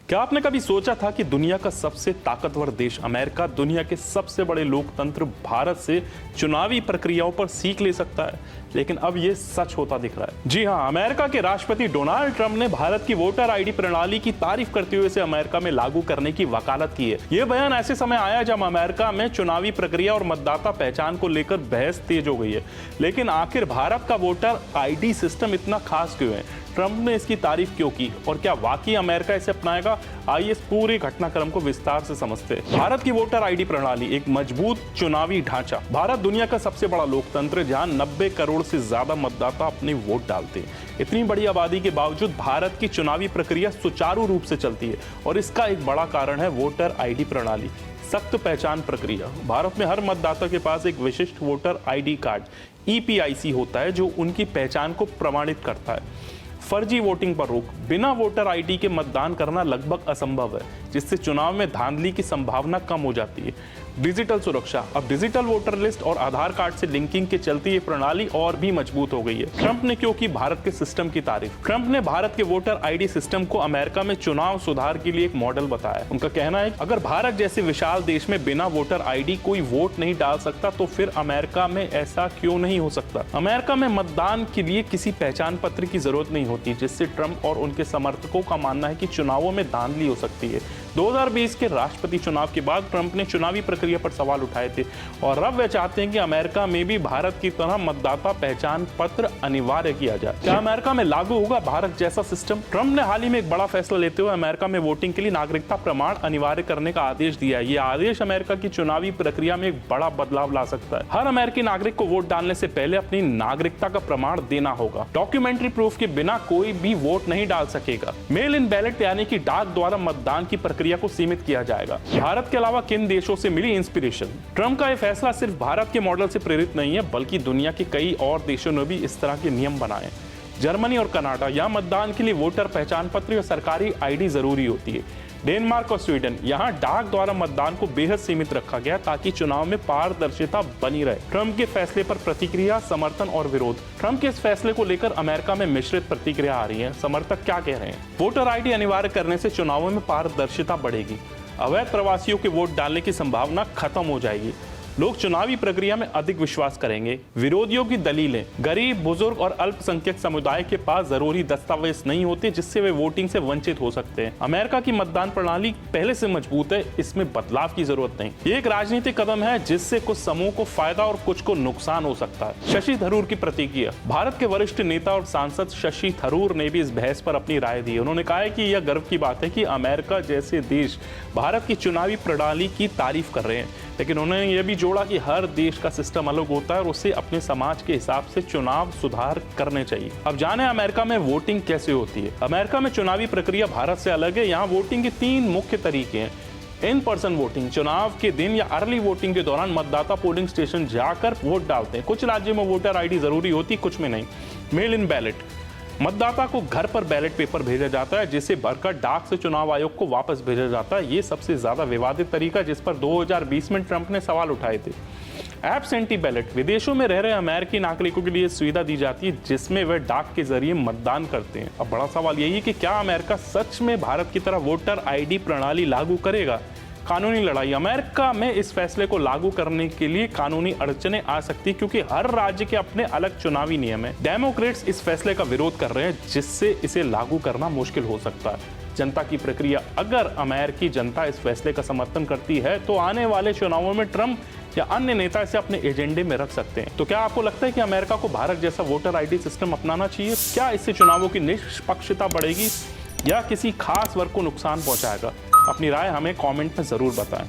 क्या आपने कभी सोचा था कि दुनिया का सबसे ताकतवर देश अमेरिका दुनिया के सबसे बड़े लोकतंत्र भारत से चुनावी प्रक्रियाओं पर सीख ले सकता है? लेकिन अब यह सच होता दिख रहा है। जी हां, अमेरिका के राष्ट्रपति डोनाल्ड ट्रंप ने भारत की वोटर आईडी प्रणाली की तारीफ करते हुए इसे अमेरिका में लागू करने की वकालत की है। यह बयान ऐसे समय आया जब अमेरिका में चुनावी प्रक्रिया और मतदाता पहचान को लेकर बहस तेज हो गई है। लेकिन आखिर भारत का वोटर आईडी सिस्टम इतना खास क्यों है? ट्रंप ने इसकी तारीफ क्यों की और क्या वाकई अमेरिका इसे अपनाएगा? आइए इस पूरे घटनाक्रम को विस्तार से समझते हैं। भारत की वोटर आईडी प्रणाली एक मजबूत चुनावी ढांचा। भारत दुनिया का सबसे बड़ा लोकतंत्र है जहां 90 करोड़ से ज्यादा मतदाता अपने वोट डालते हैं। इतनी बड़ी आबादी के बावजूद भारत की चुनावी प्रक्रिया सुचारू रूप से चलती है और इसका एक बड़ा कारण है वोटर आईडी प्रणाली। सख्त पहचान प्रक्रिया। भारत में हर मतदाता के पास एक विशिष्ट वोटर आईडी कार्ड EPIC होता है जो उनकी पहचान को प्रमाणित करता है। फर्जी वोटिंग पर रोक। बिना वोटर आईडी के मतदान करना लगभग असंभव है, जिससे चुनाव में धांधली की संभावना कम हो जाती है। डिजिटल सुरक्षा। अब डिजिटल वोटर लिस्ट और आधार कार्ड से लिंकिंग के चलते ये प्रणाली और भी मजबूत हो गई है। ट्रंप ने क्यों की भारत के सिस्टम की तारीफ? ट्रंप ने भारत के वोटर आईडी सिस्टम को अमेरिका में चुनाव सुधार के लिए एक मॉडल बताया। उनका कहना है अगर भारत जैसे विशाल देश में बिना वोटर आईडी कोई वोट नहीं डाल सकता तो फिर अमेरिका में ऐसा क्यों नहीं हो सकता? अमेरिका में मतदान के लिए किसी पहचान पत्र की जरूरत नहीं होती, जिससे ट्रंप और उनके समर्थकों का मानना है कि चुनावों में धांधली हो सकती है। 2020 के राष्ट्रपति चुनाव के बाद ट्रंप ने चुनावी प्रक्रिया पर सवाल उठाए थे और अब वे चाहते हैं कि अमेरिका में भी भारत की तरह मतदाता पहचान पत्र अनिवार्य किया जाए। क्या अमेरिका में लागू होगा भारत जैसा सिस्टम? ट्रंप ने हाल ही में एक बड़ा फैसला लेते हुए अमेरिका में वोटिंग के लिए नागरिकता प्रमाण अनिवार्य करने का आदेश दिया है। यह आदेश अमेरिका की चुनावी प्रक्रिया में एक बड़ा बदलाव ला सकता है। हर अमेरिकी नागरिक को वोट डालने से पहले अपनी नागरिकता का प्रमाण देना होगा। डॉक्यूमेंट्री प्रूफ के बिना कोई भी वोट नहीं डाल सकेगा। मेल इन बैलेट यानी कि डाक द्वारा मतदान की प्रक्रिया को सीमित किया जाएगा। भारत के अलावा किन देशों से मिली इंस्पिरेशन? ट्रंप का यह फैसला सिर्फ भारत के मॉडल से प्रेरित नहीं है, बल्कि दुनिया के कई और देशों ने भी इस तरह के नियम बनाए। जर्मनी और कनाडा, यहाँ मतदान के लिए वोटर पहचान पत्र और सरकारी आईडी जरूरी होती है। डेनमार्क और स्वीडन, यहाँ डाक द्वारा मतदान को बेहद सीमित रखा गया ताकि चुनाव में पारदर्शिता बनी रहे। ट्रंप के फैसले पर प्रतिक्रिया, समर्थन और विरोध। ट्रंप के इस फैसले को लेकर अमेरिका में मिश्रित प्रतिक्रिया आ रही है। समर्थक क्या कह रहे हैं? वोटर आईडी अनिवार्य करने से चुनावों में पारदर्शिता बढ़ेगी। अवैध प्रवासियों के वोट डालने की संभावना खत्म हो जाएगी। लोग चुनावी प्रक्रिया में अधिक विश्वास करेंगे। विरोधियों की दलीलें। गरीब, बुजुर्ग और अल्पसंख्यक समुदाय के पास जरूरी दस्तावेज नहीं होते, जिससे वे वोटिंग से वंचित हो सकते हैं। अमेरिका की मतदान प्रणाली पहले से मजबूत है, इसमें बदलाव की जरूरत नहीं। ये एक राजनीतिक कदम है जिससे कुछ समूह को फायदा और कुछ को नुकसान हो सकता है। शशि थरूर की प्रतिक्रिया। भारत के वरिष्ठ नेता और सांसद शशि थरूर ने भी इस बहस पर अपनी राय दी। उन्होंने कहा है कि यह गर्व की बात है कि अमेरिका जैसे देश भारत की चुनावी प्रणाली की तारीफ कर रहे हैं, लेकिन उन्होंने यह भी जोड़ा कि हर देश का सिस्टम अलग होता है और उसे अपने समाज के हिसाब से चुनाव सुधार करने चाहिए। अब जाने अमेरिका में वोटिंग कैसे होती है। अमेरिका में चुनावी प्रक्रिया भारत से अलग है। यहाँ वोटिंग के 3 मुख्य तरीके हैं। इन पर्सन वोटिंग, चुनाव के दिन या अर्ली वोटिंग के दौरान मतदाता पोलिंग स्टेशन जाकर वोट डालते हैं। कुछ राज्यों में वोटर आईडी जरूरी होती, कुछ में नहीं। मेल इन बैलेट, मतदाता को घर पर बैलेट पेपर भेजा जाता है, जिसे भरकर डाक से चुनाव आयोग को वापस भेजा जाता है। ये सबसे ज्यादा विवादित तरीका, जिस पर 2020 में ट्रंप ने सवाल उठाए थे। एब्सेंटी बैलेट, विदेशों में रह रहे अमेरिकी नागरिकों के लिए सुविधा दी जाती है जिसमें वे डाक के जरिए मतदान करते हैं। अब बड़ा सवाल यही है कि क्या अमेरिका सच में भारत की तरह वोटर आईडी प्रणाली लागू करेगा? कानूनी लड़ाई। अमेरिका में इस फैसले को लागू करने के लिए कानूनी अड़चनें आ सकती है, क्योंकि हर राज्य के अपने अलग चुनावी नियम हैं। डेमोक्रेट्स इस फैसले का विरोध कर रहे हैं, जिससे इसे लागू करना मुश्किल हो सकता है। जनता की प्रक्रिया। अगर अमेरिकी जनता इस फैसले का समर्थन करती है तो आने वाले चुनावों में ट्रंप या अन्य नेता इसे अपने एजेंडे में रख सकते हैं। तो क्या आपको लगता है कि अमेरिका को भारत जैसा वोटर आईडी सिस्टम अपनाना चाहिए? क्या इससे चुनावों की निष्पक्षता बढ़ेगी या किसी खास वर्ग को नुकसान पहुंचाएगा? अपनी राय हमें कमेंट में जरूर बताएं।